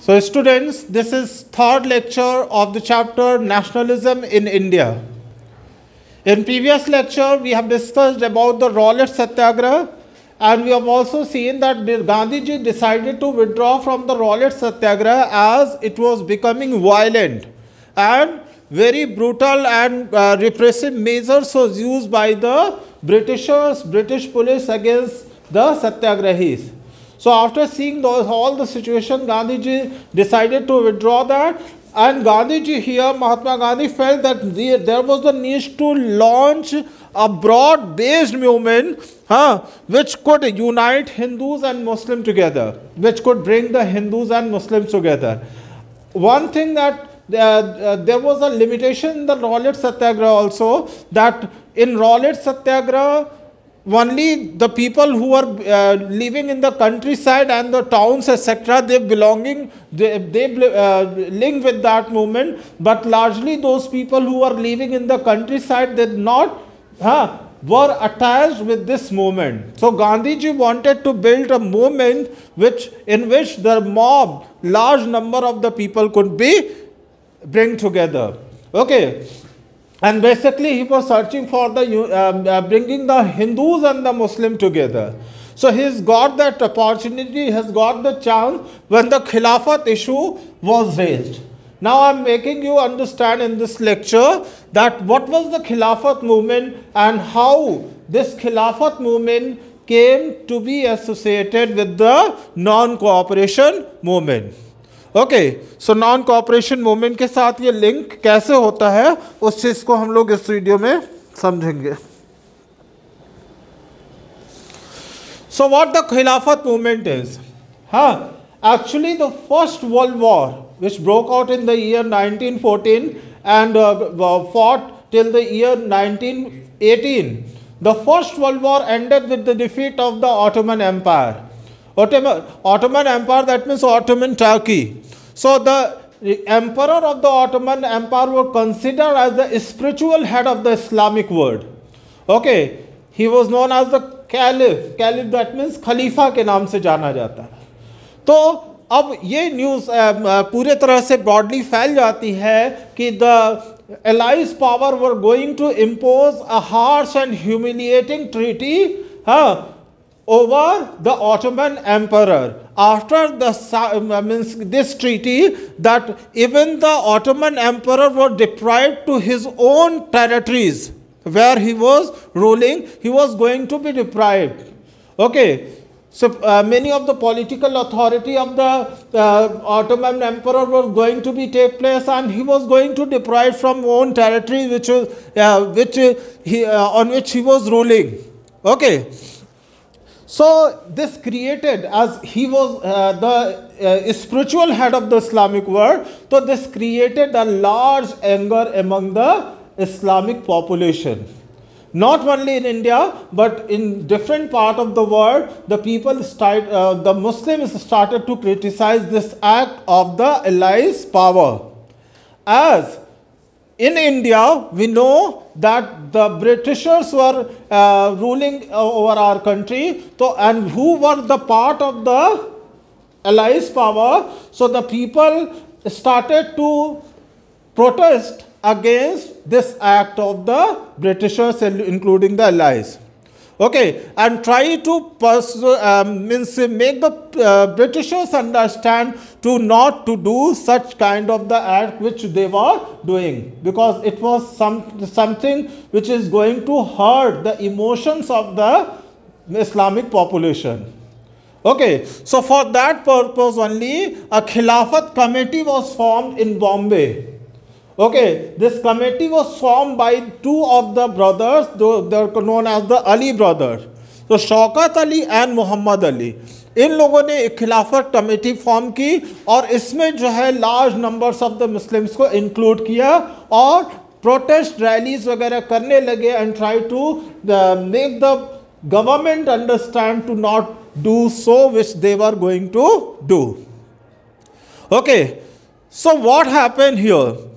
So students, this is third lecture of the chapter Nationalism in India. In previous lecture, we have discussed about the Rowlatt Satyagraha, and we have also seen that Gandhiji decided to withdraw from the Rowlatt Satyagraha as it was becoming violent, and very brutal and repressive measures was used by the British police against the Satyagrahis. So after seeing all the situation, Gandhiji decided to withdraw that, and Gandhiji here, Mahatma Gandhi felt that there was the need to launch a broad-based movement which could unite Hindus and Muslims together, which could bring the Hindus and Muslims together. One thing that there was a limitation in the Rowlatt Satyagraha also, that in Rowlatt Satyagraha, only the people who are living in the countryside and the towns, etc., they link with that movement, but largely those people who are living in the countryside did not were attached with this movement. So Gandhiji wanted to build a movement in which the mob, large number of the people could be bring together. Okay. And basically, he was searching for the bringing the Hindus and the Muslims together. So he's got that opportunity, has got the chance when the Khilafat issue was raised. Now I'm making you understand in this lecture that what was the Khilafat movement and how this Khilafat movement came to be associated with the non-cooperation movement. Okay, so non cooperation movement के साथ ये link कैसे होता है उस चीज को हम लोग इस वीडियो में समझेंगे. सो व्हाट द खिलाफत movement is, actually the first world war which broke out in the year 1914 and fought till the year 1918, the first world war ended with the defeat of the Ottoman Empire. Ottoman Empire, that means Ottoman Turkey. So the emperor of the Ottoman Empire was considered as the spiritual head of the Islamic world. Okay, he was known as the Caliph. Caliph, that means Khalifa के नाम से जाना जाता है. तो अब ये news पूरे तरह से ब्रॉडली फैल जाती है कि the Allies power were going to impose a harsh and humiliating treaty over the Ottoman Emperor. After this treaty, that even the Ottoman Emperor was deprived to his own territories where he was ruling, he was going to be deprived. Okay, so many of the political authority of the Ottoman Emperor was going to be take place, and he was going to deprive from own territory on which he was ruling. Okay. So this created, as he was the spiritual head of the Islamic world, so this created a large anger among the Islamic population. Not only in India, but in different parts of the world, the Muslims started to criticize this act of the Allies' power. As in India, we know that the Britishers were ruling over our country, and who were the part of the Allies' power. So the people started to protest against this act of the Britishers, including the Allies. Okay, and try to make the Britishers understand to not to do such kind of the act which they were doing, because it was something which is going to hurt the emotions of the Islamic population. Okay, so for that purpose only a Khilafat Committee was formed in Bombay. Okay, this committee was formed by two of the brothers, they are known as the Ali brothers. So Shaukat Ali and Muhammad Ali. इन लोगों ने एक खिलाफत committee form की और इसमें जो है large numbers of the Muslims को इंक्लूड किया और प्रोटेस्ट रैलीज वगैरह करने लगे and try to make the government understand to not do so which they were going to do. Okay, so what happened here?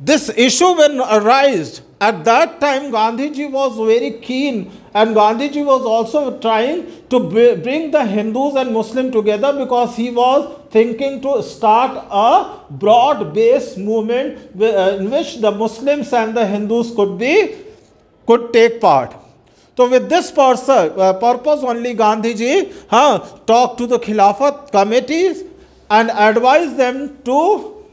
This issue when arised at that time Gandhi ji was very keen, and Gandhi ji was also trying to bring the Hindus and Muslims together, because he was thinking to start a broad based movement in which the Muslims and the Hindus could take part. So with this purpose only Gandhi ji talked to the Khilafat committees and advised them to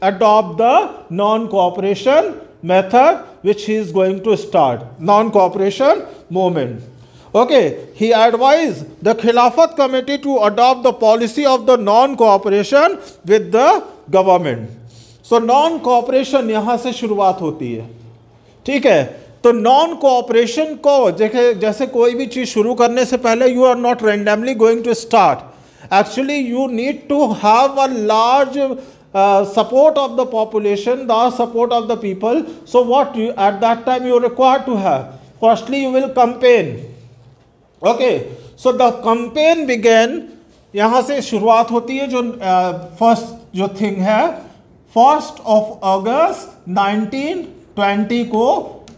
adopt the non-cooperation method which he is going to start, non-cooperation movement. Okay, he advised the Khilafat committee to adopt the policy of the non-cooperation with the government. So non-cooperation यहाँ से शुरुआत होती है, ठीक है. तो non cooperation को जैसे कोई भी चीज़ शुरू करने से पहले you are not randomly going to start. Actually, you need to have a large support of the population, the support of the people. So what you, at that time you are required to have? Firstly, you will campaign. Okay, so the campaign began. यहाँ से शुरुआत होती है. जो first जो thing है, 1 अगस्त 1920 को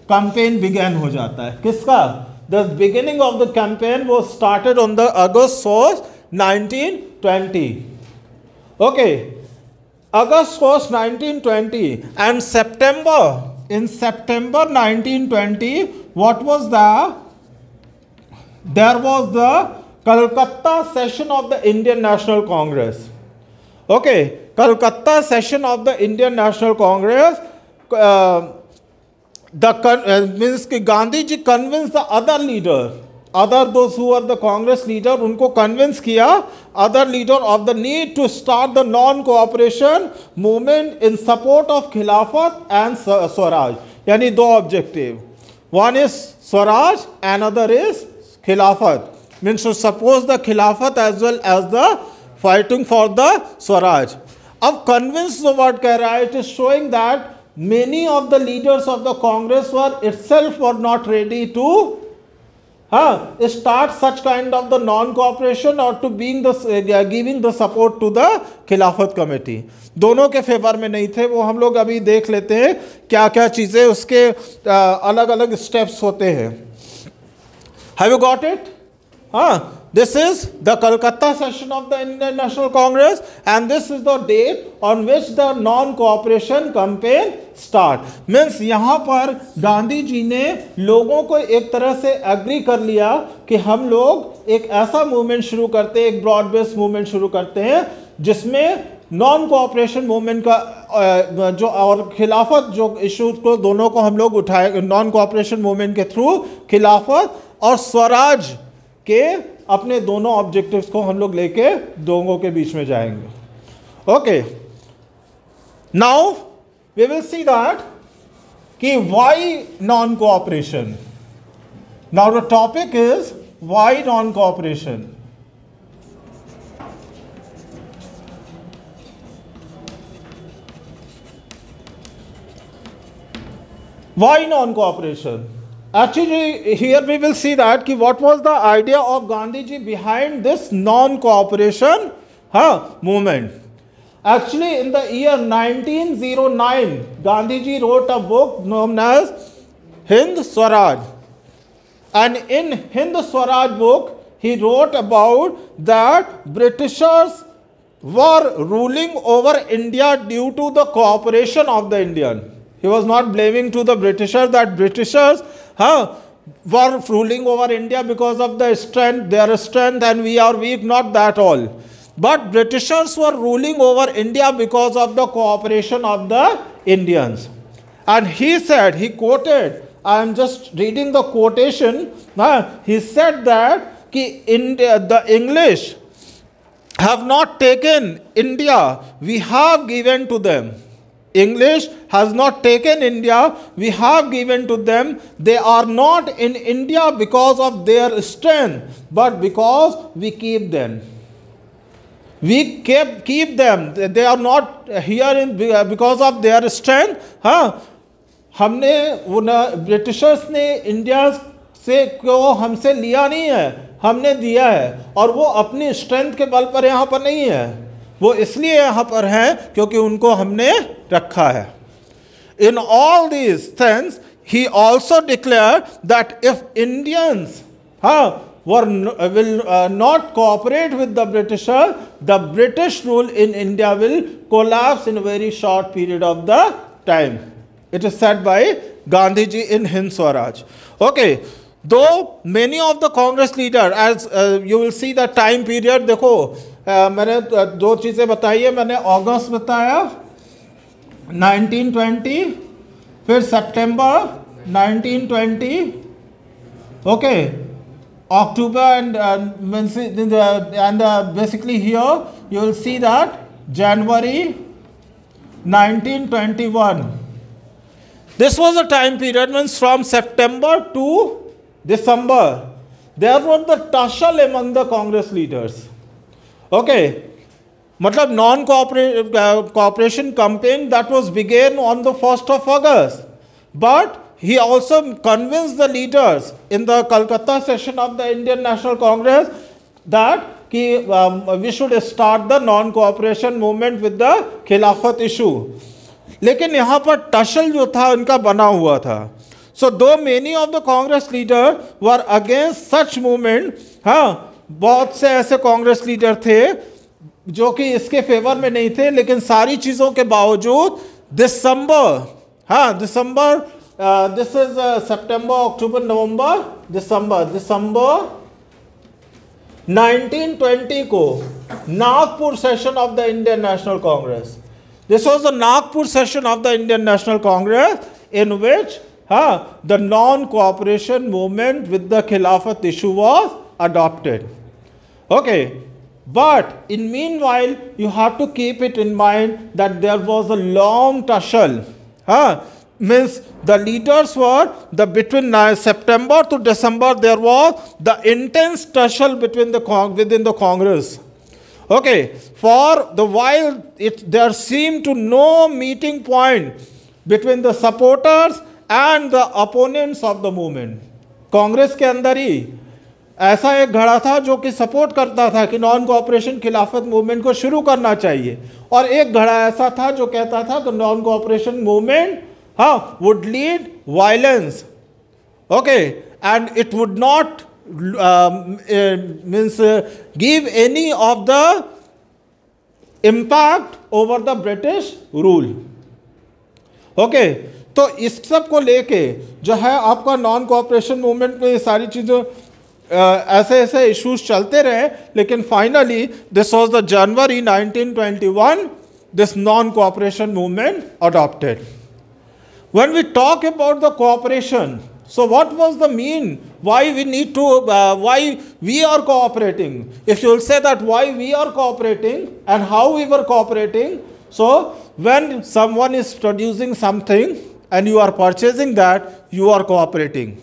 campaign began हो जाता है. किसका? The beginning of the campaign was started on the August 1st 1920. Okay, August 1st 1920, and in September 1920, what was there was the Calcutta session of the Indian National Congress. Okay, Calcutta session of the Indian National Congress. Means कि Gandhi ji convinced the other leader, those who were the Congress leader, उनको convince किया other leader of the need to start the non-cooperation movement in support of Khilafat and Swaraj. यानी दो objective, one is Swaraj, another is Khilafat. Means to suppose the Khilafat as well as the fighting for the Swaraj. अब convince the word कह रहा है, it is showing that many of the leaders of the Congress were not ready to start such kind of the non-cooperation or to giving the support to the Khilafat Committee. दोनों के favour में नहीं थे. वो हम लोग अभी देख लेते हैं क्या क्या चीज़ें उसके अलग अलग स्टेप्स होते हैं. Have you got it? This is the Calcutta session of the Indian National Congress, and this is the date on which the non-cooperation campaign start. Means यहाँ पर गांधी जी ने लोगों को एक तरह से एग्री कर लिया कि हम लोग एक ऐसा मूवमेंट शुरू करते हैं, एक ब्रॉड बेस्ड मूवमेंट शुरू करते हैं जिसमें नॉन कोऑपरेशन मूवमेंट का जो और खिलाफत जो इशूज को दोनों को हम लोग उठाए, नॉन कोऑपरेशन मूवमेंट के थ्रू खिलाफत और स्वराज के अपने दोनों ऑब्जेक्टिव्स को हम लोग लेके दोनों के बीच में जाएंगे. Okay, now we will see that कि why non cooperation. Now the topic is why non cooperation. Why non-cooperation? Actually, here we will see that what was the idea of Gandhiji behind this non-cooperation movement. Actually, in the year 1909, Gandhiji wrote a book known as Hind Swaraj. And in Hind Swaraj book, he wrote about that Britishers were ruling over India due to the cooperation of the Indian. He was not blaming to the Britishers that Britishers were ruling over India because of their strength and we are weak, not that all. But Britishers were ruling over India because of the cooperation of the Indians. And he said, he quoted, I am just reading the quotation, he said that the English have not taken India, we have given to them. English has not taken India, we have given to them. They are not in India because of their strength, but because we keep them. We keep them. They are not here because of their strength. हमने Britishers ने India से को हमसे लिया नहीं है, हमने दिया है, और वो अपनी स्ट्रेंथ के बल पर यहाँ पर नहीं है, वो इसलिए यहाँ पर हैं क्योंकि उनको हमने रखा है. In all these things, he also declared that if Indians will not cooperate with the Britishers, the British rule in India will collapse in a very short period of the time. It is said by Gandhiji in Hind Swaraj. Okay, though many of the Congress leaders, as you will see the time period, देखो मैंने दो चीज़ें बताई है. मैंने अगस्त बताया 1920, फिर सितंबर 1920, okay, October and basically here you will see that January 1921. This was a time period means from September to December. There was the tussle among the Congress leaders. Okay, मतलब non-cooperation campaign that was began on the 1st of August. But he also convinced the leaders in the Calcutta session of the Indian National Congress that we should start the non-cooperation movement with the Khilafat issue. लेकिन यहाँ पर टशल जो था उनका बना हुआ था. So though many of the Congress leaders were against such movement, बहुत से ऐसे कांग्रेस लीडर थे जो कि इसके फेवर में नहीं थे, लेकिन सारी चीज़ों के बावजूद दिसंबर this is September, October, November, December 1920 को Nagpur session of the Indian National Congress. This was the Nagpur session of the Indian National Congress in which the non-cooperation movement with the Khilafat issue was adopted. Okay, but in meanwhile you have to keep it in mind that there was a long tussle. Means the leaders were between September to December there was the intense tussle within the Congress. Okay, for the while there seemed to no meeting point between the supporters and the opponents of the movement. Congress के अंदर ही ऐसा एक घड़ा था जो कि support करता था कि नॉन कोऑपरेशन खिलाफत मूवमेंट को शुरू करना चाहिए, और एक घड़ा ऐसा था जो कहता था कि non cooperation movement would lead violence. Okay, and it would not give any of the impact over the British rule. Okay, तो इस सब को लेके जो है आपका नॉन कोऑपरेशन मूवमेंट में ये सारी चीज़ें ऐसे ऐसे इश्यूज चलते रहे, लेकिन finally this was the January 1921 this non cooperation movement adopted. When we talk about the cooperation, so what was the mean? Why we need to, why we are cooperating? If you will say that why we are cooperating and how we were cooperating, so when someone is producing something and you are purchasing that, you are cooperating.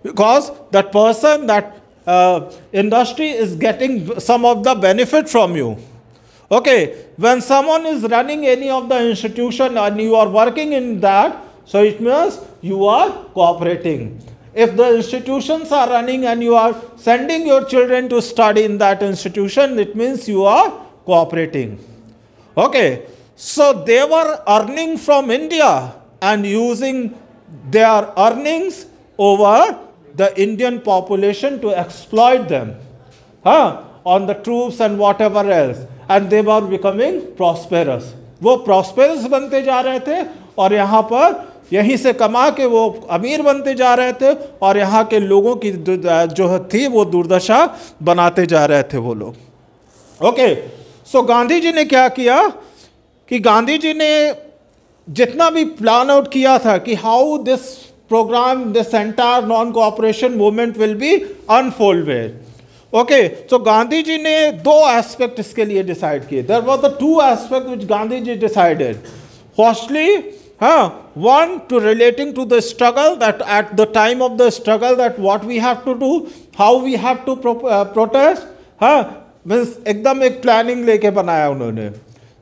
Because that person, that industry is getting some of the benefit from you. Okay, when someone is running any of the institution and you are working in that, so it means you are cooperating. If the institutions are running and you are sending your children to study in that institution, it means you are cooperating. Okay, so they were earning from India and using their earnings over the Indian population to exploit them on the troops and whatever else, and they were becoming prosperous. वो prosperous बनते जा रहे थे और यहाँ पर यहीं से कमा के वो अमीर बनते जा रहे थे, और यहाँ के लोगों की जो थी वो दुर्दशा बनाते जा रहे थे वो लोग. ओके, सो गांधी जी ने क्या किया कि गांधी जी ने जितना भी प्लान आउट किया था कि how this program, this entire non cooperation movement will be unfolded. Okay, so Gandhi ji ने दो एस्पेक्ट इसके लिए डिसाइड किए. There were the two aspect which Gandhi ji decided. Firstly one to relating to the struggle, that at the time of the struggle that what we have to do, how we have to protest, means एकदम एक planning लेके बनाया उन्होंने.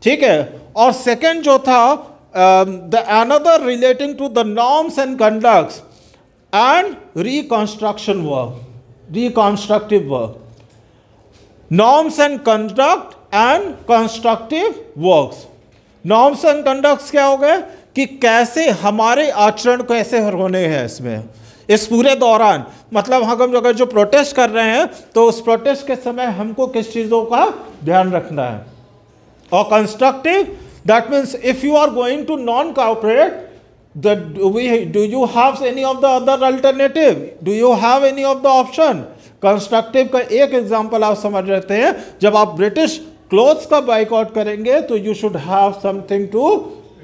ठीक है. और second जो था the another relating to the norms and conducts and reconstruction work, reconstructive work. Norms and conduct and constructive works. Norms and conducts क्या हो गए कि कैसे हमारे आचरण कैसे होने हैं इसमें, इस पूरे दौरान। मतलब हम अगर जो प्रोटेस्ट कर रहे हैं तो उस प्रोटेस्ट के समय हमको किस चीज़ों का ध्यान रखना है। और constructive, that means if you are going to non cooperate, do you have any of the other alternative? Do you have any of the option? Constructive का एक एग्जांपल आप समझ रहते हैं, जब आप ब्रिटिश क्लोथ्स का बाइकआउट करेंगे तो you should have something to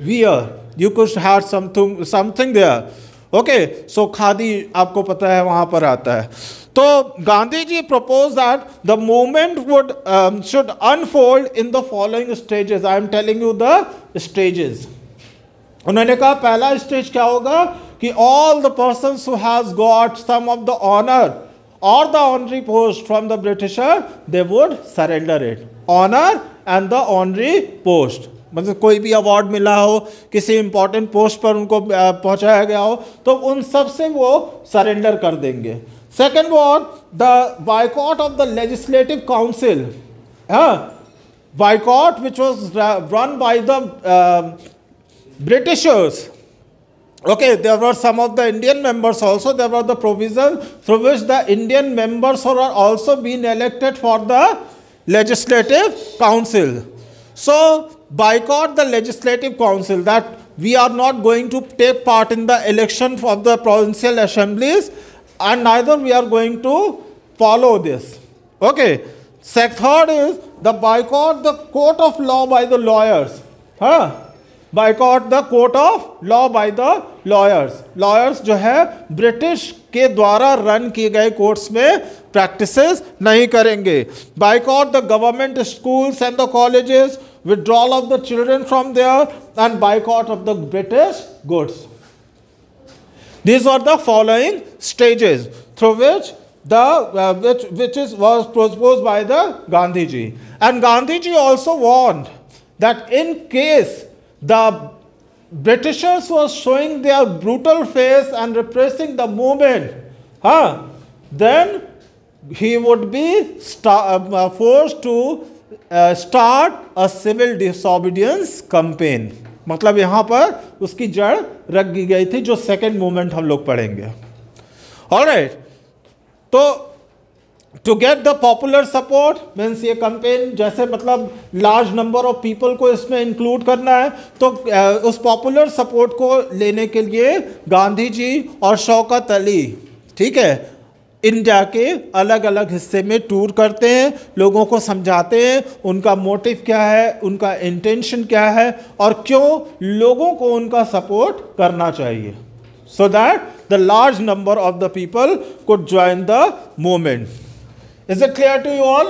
wear, you could have something there. Okay, so khadi आपको पता है वहां पर आता है। तो Gandhi ji propose that the movement would should unfold in the following stages. I am telling you the stages. उन्होंने कहा पहला स्टेज क्या होगा कि all the persons who has got some of the honour और the honorary post from the Britisher, they would surrender it. Honour and the honorary post, मतलब कोई भी अवार्ड मिला हो, किसी इंपॉर्टेंट पोस्ट पर उनको पहुंचाया गया हो, तो उन सब से वो सरेंडर कर देंगे। Second war the boycott of the legislative council, boycott which was run by the Britishers. Okay, there were some of the Indian members also. There were the provisions through which the Indian members are also being elected for the legislative council. So boycott the legislative council, that we are not going to take part in the election of the provincial assemblies, and neither we are going to follow this. Okay. Third is the boycott the court of law by the lawyers. Boycott the court of law by the lawyers. Lawyers जो है British के द्वारा run किए गए courts में practices नहीं करेंगे। Boycott the government schools and the colleges, withdrawal of the children from there, and boycott of the British goods. These are the following stages through which was proposed by the Gandhi ji. And Gandhi ji also warned that in case the Britishers were showing their brutal face and repressing the movement, then he would be forced to start a civil disobedience campaign. मतलब यहाँ पर उसकी जड़ रख दी गई थी, जो second movement हम लोग पढ़ेंगे। ऑलराइट, तो to get the popular support means ये कंपेन जैसे मतलब लार्ज नंबर ऑफ पीपल को इसमें इंक्लूड करना है, तो उस पॉपुलर सपोर्ट को लेने के लिए गांधी जी और शौकत अली, ठीक है, इंडिया के अलग अलग हिस्से में टूर करते हैं, लोगों को समझाते हैं उनका मोटिव क्या है, उनका इंटेंशन क्या है, और क्यों लोगों को उनका सपोर्ट करना चाहिए, so that the large number of the people could join the movement. Is it clear to you all?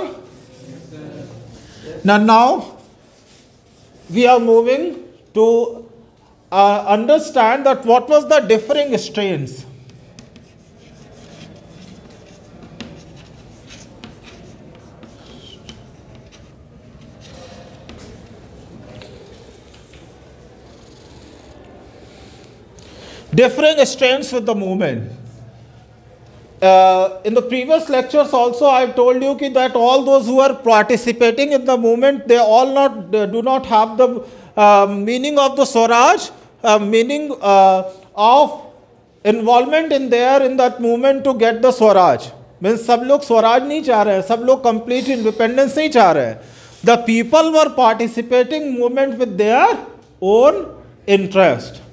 Now we are moving to understand that what was the differing strains. Differing strains with the movement. In the previous lectures also I have told you that all those who are participating in the movement, they all do not have the meaning of the Swaraj, meaning of involvement in that movement to get the Swaraj. Means सब लोग स्वराज नहीं चाह रहे हैं, सब लोग complete independence नहीं चाह रहे हैं. The people were participating movement with their own interest.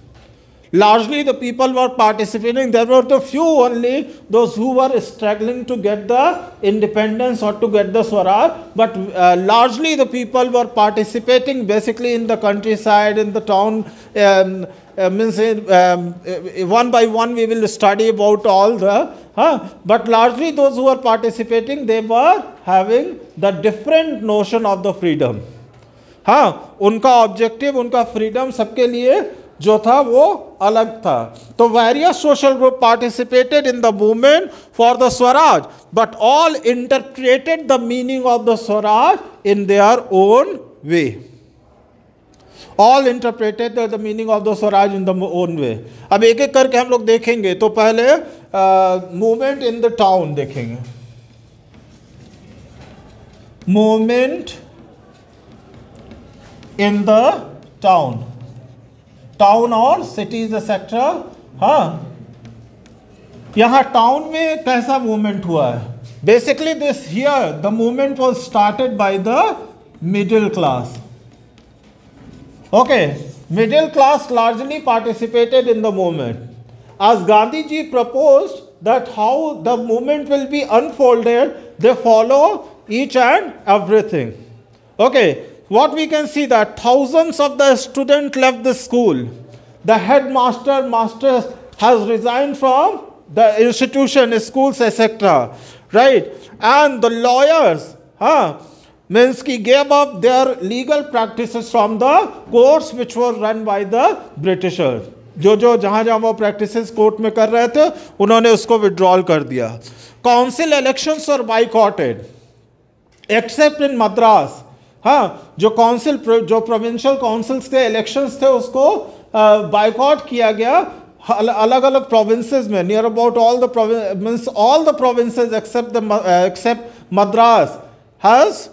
Largely the people were participating. There were the few only, those who were struggling to get the independence or to get the Swaraj. But largely the people were participating basically in the countryside, in the town. One by one we will study about all the. But largely those who were participating, they were having the different notion of the freedom. उनका objective, उनका freedom सबके लिए जो था वो अलग था. तो various social group participated in the movement for the Swaraj, but all interpreted the meaning of the Swaraj in their own way. All interpreted the meaning of the Swaraj in the own way. अब एक एक करके हम लोग देखेंगे. तो पहले movement in the town देखेंगे. Movement in the town. Town और सिटीज एक्सेट्रा। हाँ, यहाँ टाउन में कैसा मूवमेंट हुआ है? Basically this here the movement was started by the middle class. Okay, middle class largely participated in the movement. As Gandhiji proposed that how the movement will be unfolded, they follow each and everything. Okay, what we can see that thousands of the students left the school. The master has resigned from the institution, schools, etc. Right? And the lawyers, means he gave up their legal practices from the courts which were run by the Britishers. जो जहाँ वो practices court में कर रहे थे उन्होंने उसको withdrawal कर दिया. Council elections were boycotted except in Madras. हाँ, जो provincial councils के elections थे उसको boycott किया गया अलग अलग provinces में. Near about all the provinces except Madras has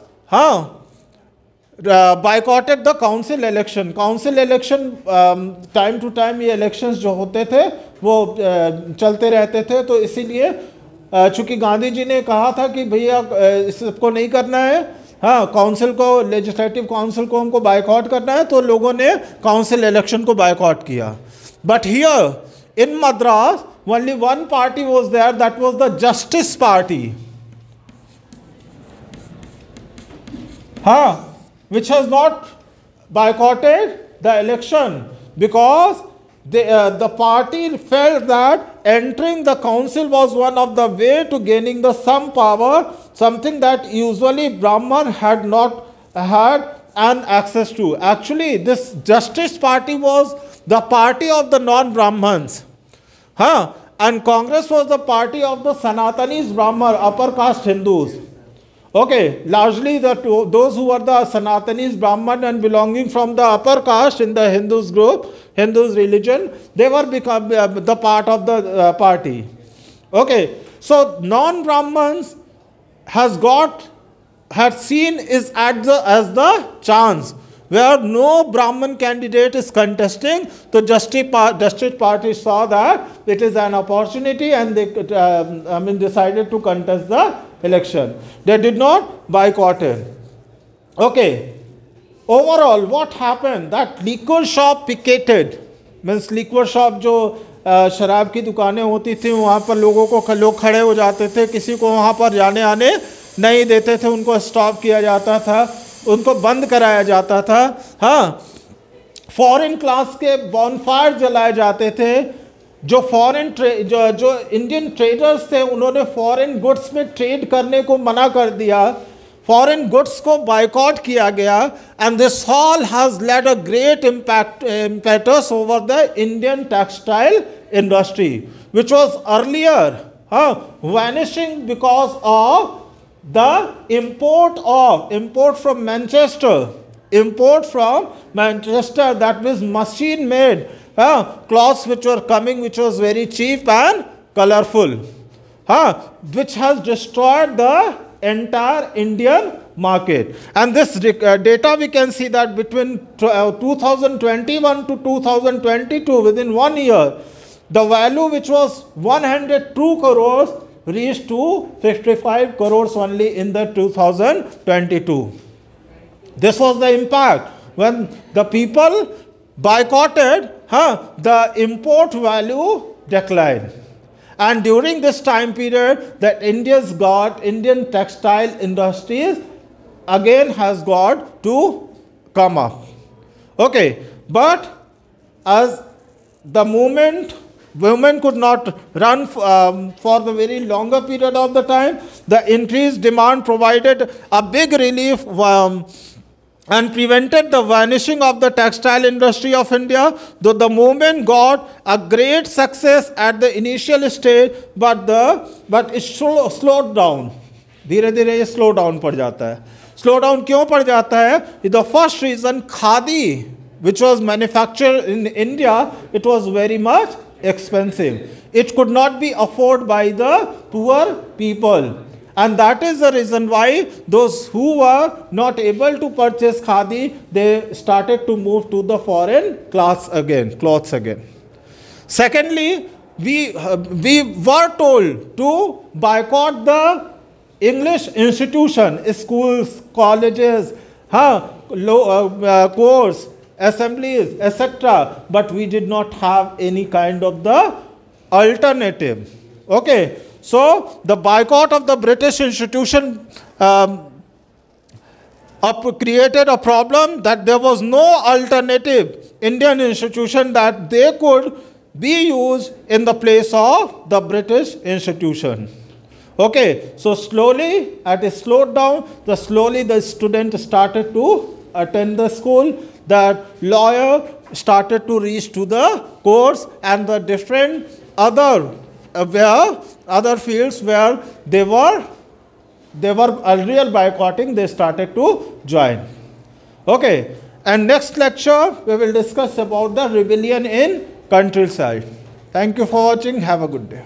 boycotted the council election. Council election time to time ये elections जो होते थे वो चलते रहते थे, तो इसीलिए चूंकि गांधी जी ने कहा था कि भैया इसको नहीं करना है, हाँ, काउंसिल को, लेजिस्लेटिव काउंसिल को हमको बायकॉट करना है, तो लोगों ने काउंसिल इलेक्शन को बायकॉट किया. But here in Madras only one party was there, that was the Justice Party. Which has not boycotted the election because the party felt that entering the council was one of the way to gaining the some power, something that usually Brahman had not had an access to. Actually, this Justice Party was the party of the non-Brahmans. And Congress was the party of the Sanatanis Brahman, upper caste Hindus. Okay, largely those who were the Sanatanis Brahman and belonging from the upper caste in the Hindus group, Hindus religion, they were become the part of the party. Okay, so non-Brahmans had seen is as the chance where no Brahman candidate is contesting. So Justice Party saw that it is an opportunity and they decided to contest the election. They did not boycott it. Okay. Overall, what happened? That liquor shop picketed. Means liquor shop जो शराब की दुकानें होती थी, वहाँ पर लोग खड़े हो जाते थे, किसी को वहाँ पर जाने आने नहीं देते थे, उनको स्टॉप किया जाता था, उनको बंद कराया जाता था. हाँ, फॉरेन क्लास के बॉनफायर जलाए जाते थे. जो इंडियन ट्रेडर्स थे उन्होंने फॉरेन गुड्स में ट्रेड करने को मना कर दिया, फॉरेन गुड्स को बायकॉट किया गया. And this all has lead a great impetus over the Indian textile industry, which was earlier vanishing because of the import from Manchester, that was machine made cloths which were coming, which was very cheap and colorful, which has destroyed the entire Indian market. And this data we can see that between 2021 to 2022, within 1 year, the value which was 102 crores reached to 55 crores only in the 2022. This was the impact when the people boycotted, the import value declined. And during this time period, that Indian textile industries again has got to come up. Okay, but as the women could not run for the very longer period of the time, the increased demand provided a big relief and prevented the vanishing of the textile industry of India, though the movement got a great success at the initial stage, but it slowed down. धीरे धीरे ये slow down पड़ जाता है. Slow down क्यों पड़ जाता है? The first reason, khadi, which was manufactured in India, it was very much expensive. It could not be afforded by the poor people. And that is the reason why those who were not able to purchase khadi, they started to move to the foreign cloths again. Secondly, we were told to boycott the English institution, schools, colleges, courts, assemblies, etc. But we did not have any kind of the alternative. Okay, so the boycott of the British institution created a problem that there was no alternative Indian institution that they could be used in the place of the British institution. Okay, so slowly, at a slowed down, slowly the student started to attend the school, the lawyer started to reach to the courts and the different other fields where they were real boycotting, they started to join. Okay, and next lecture we will discuss about the rebellion in countryside. Thank you for watching. Have a good day.